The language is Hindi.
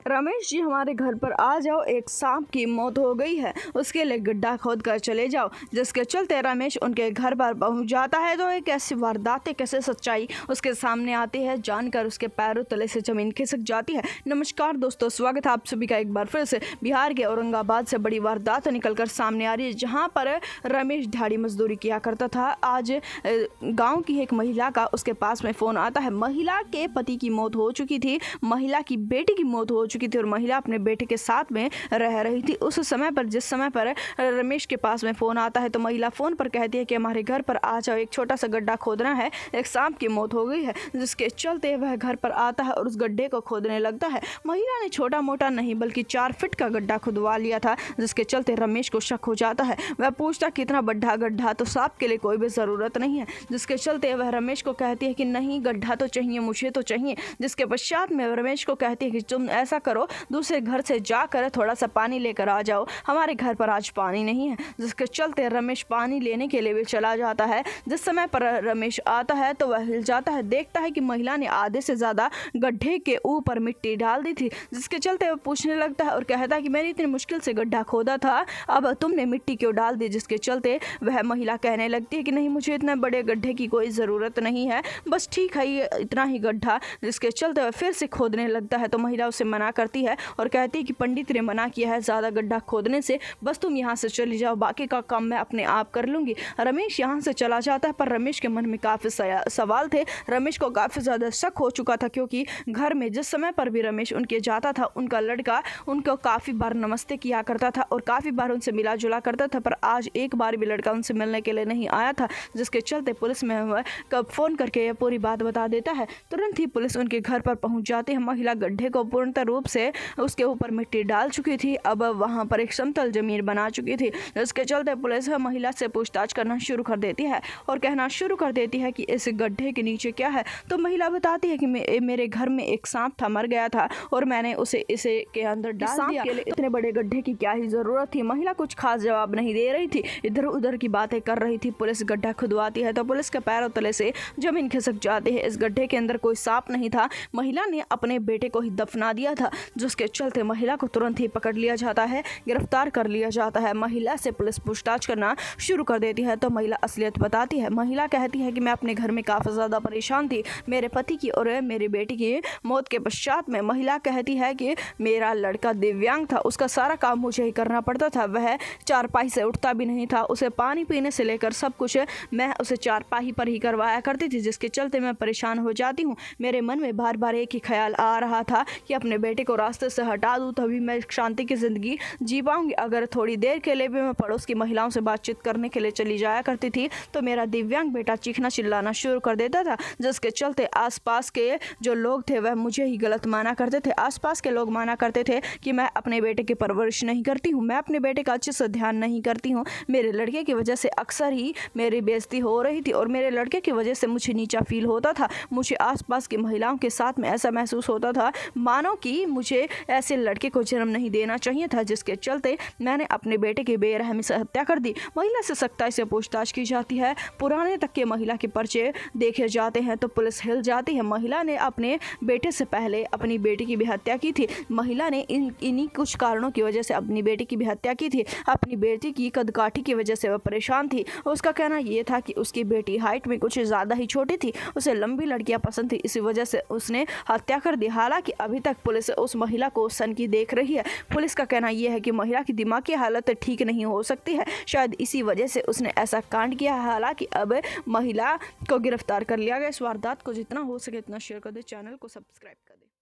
रमेश जी हमारे घर पर आ जाओ, एक सांप की मौत हो गई है, उसके लिए गड्ढा खोद कर चले जाओ। जिसके चलते रमेश उनके घर पर पहुंच जाता है तो एक ऐसी वारदात, कैसे सच्चाई उसके सामने आती है, जानकर उसके पैरों तले से जमीन खिसक जाती है। नमस्कार दोस्तों, स्वागत है आप सभी का एक बार फिर से। बिहार के औरंगाबाद से बड़ी वारदात निकलकर सामने आ रही है, जहाँ पर रमेश दिहाड़ी मजदूरी किया करता था। आज गाँव की एक महिला का उसके पास में फ़ोन आता है। महिला के पति की मौत हो चुकी थी, महिला की बेटी की मौत हो चुकी थी और महिला अपने बेटे के साथ में रह रही थी। उस समय पर जिस समय पर रमेश के पास में फ़ोन आता है तो महिला फ़ोन पर कहती है कि हमारे घर पर आ जाओ, एक छोटा सा गड्ढा खोदना है, एक सांप की मौत हो गई है। जिसके चलते वह घर पर आता है और उस गड्ढे को खोदने लगता है। महिला ने छोटा मोटा नहीं बल्कि 4 फीट का गड्ढा खुदवा लिया था, जिसके चलते रमेश को शक हो जाता है। वह पूछता कितना बड़ा गड्ढा, तो सांप के लिए कोई भी ज़रूरत नहीं है। जिसके चलते वह रमेश को कहती है कि नहीं, गड्ढा तो चाहिए, मुझे तो चाहिए। जिसके पश्चात में रमेश को कहती है कि तुम ऐसा करो, दूसरे घर से जाकर थोड़ा सा पानी लेकर आ जाओ, हमारे घर पर आज पानी नहीं है। जिसके चलते रमेश पानी लेने के लिए भी चला जाता है। जिस समय पर रमेश आता है तो वह हिल जाता है, देखता है कि महिला ने आधे से ज़्यादा गड्ढे के ऊपर मिट्टी डाल दी थी। जिसके चलते वह पूछने लगता है और कहता है कि मैंने इतनी मुश्किल से गड्ढा खोदा था, अब तुमने मिट्टी क्यों डाल दी। जिसके चलते वह महिला कहने लगती है कि नहीं, मुझे इतने बड़े गड्ढे की कोई ज़रूरत नहीं है, बस ठीक है ये इतना ही गड्ढा। जिसके चलते वह फिर से खोदने लगता है तो महिला उसे मना करती है और कहती है कि पंडित ने मना किया है ज़्यादा गड्ढा खोदने से, बस तुम यहाँ से चली जाओ, बाकी का काम मैं अपने आप कर लूँगी। रमेश यहाँ से चला जाता है, पर रमेश के मन में काफ़ी सवाल थे। रमेश को काफ़ी ज़्यादा शक हो चुका था, क्योंकि घर में जिस समय पर भी रमेश उनके जाता था, उनका लड़का उनको काफ़ी बार नमस्ते किया करता था और काफ़ी बार उनसे मिला जुला करता था, पर आज एक बार भी लड़का उनसे मिलने के लिए नहीं आया था। जिसके चलते पुलिस में कब फ़ोन करके यह पूरी बात बता देता है। तुरंत ही पुलिस उनके घर पर पहुंच जाती है। महिला गड्ढे को पूर्णतः रूप से उसके ऊपर मिट्टी डाल चुकी थी, अब वहां पर एक समतल जमीन बना चुकी थी। जिसके चलते पुलिस महिला से पूछताछ करना शुरू कर देती है और कहना शुरू कर देती है कि इस गड्ढे के नीचे क्या है। तो महिला बताती है कि मेरे घर में एक सांप था, मर गया था और मैंने इसे के अंदर डाल दिया। इतने बड़े गड्ढे की क्या ही जरूरत थी। महिला कुछ खास जवाब नहीं दे रही थी, इधर उधर की बातें कर रही थी। पुलिस गड्ढा खुदवाती है तो पुलिस के पैरों तले से जमीन खिसक जाती है। इस गड्ढे के अंदर कोई सांप नहीं था, महिला ने अपने बेटे को ही दफना दिया था। जिसके चलते महिला को तुरंत ही पकड़ लिया जाता है, गिरफ्तार कर लिया जाता है। महिला से पुलिस पूछताछ करना शुरू कर देती है तो महिला असलियत बताती है। महिला कहती है कि मैं अपने घर में काफ़ी ज़्यादा परेशान थी, मेरे पति की और मेरी बेटी की मौत के पश्चात में। महिला कहती है कि मेरा लड़का दिव्यांग था, उसका सारा काम मुझे ही करना पड़ता था, वह चारपाई से उठता भी नहीं था, उसे पानी पीने से लेकर सब कुछ मैं उसे चारपाई पर ही करवाया करती थी। जिसके चलते मैं परेशान हो जाती हूँ। मेरे मन में बार बार एक ही ख्याल आ रहा था कि अपने बेटे को रास्ते से हटा दूँ, तभी मैं शांति की ज़िंदगी जी पाऊँगी। अगर थोड़ी देर के लिए भी मैं पड़ोस की महिलाओं से बातचीत करने के लिए चली जाया करती थी तो मेरा दिव्यांग बेटा चीखना चिल्लाना शुरू कर देता था। जिसके चलते आसपास के जो लोग थे वह मुझे ही गलत माना करते थे। आसपास के लोग माना करते थे कि मैं अपने बेटे की परवरिश नहीं करती हूँ, मैं अपने बेटे का अच्छे से ध्यान नहीं करती हूँ। मेरे लड़के की वजह से अक्सर ही मेरी बेइज्जती हो रही थी और मेरे लड़के की वजह से मुझे नीचा फील होता था। मुझे आसपास की महिलाओं के साथ में ऐसा महसूस होता था मानो कि मुझे ऐसे लड़के को जन्म नहीं देना चाहिए था। जिसके चलते मैंने अपने बेटे की बेरहमी से हत्या कर दी। महिला से सख्ताई से पूछताछ की जाती है, पुराने तक के महिला के पर्चे देखे जाते हैं तो पुलिस हिल जाती है। महिला ने अपने बेटे से पहले अपनी बेटी की भी हत्या की थी। महिला ने इन्हीं कुछ कारणों की वजह से अपनी बेटी की भी हत्या की थी। अपनी बेटी की कदकाठी की वजह से वह परेशान थी। उसका कहना यह था कि उसकी बेटी हाइट में कुछ ज़्यादा ही छोटी थी, उसे लंबी लड़कियां पसंद थी, इसी वजह से उसने हत्या कर दी। हालांकि अभी तक पुलिस उस महिला को सनकी देख रही है। पुलिस का कहना यह है कि महिला की दिमागी हालत ठीक नहीं हो सकती है, शायद इसी वजह से उसने ऐसा कांड किया है। हालांकि अब महिला को गिरफ्तार कर लिया गया। इस वारदात को जितना हो सके इतना शेयर कर दे, चैनल को सब्सक्राइब कर दे।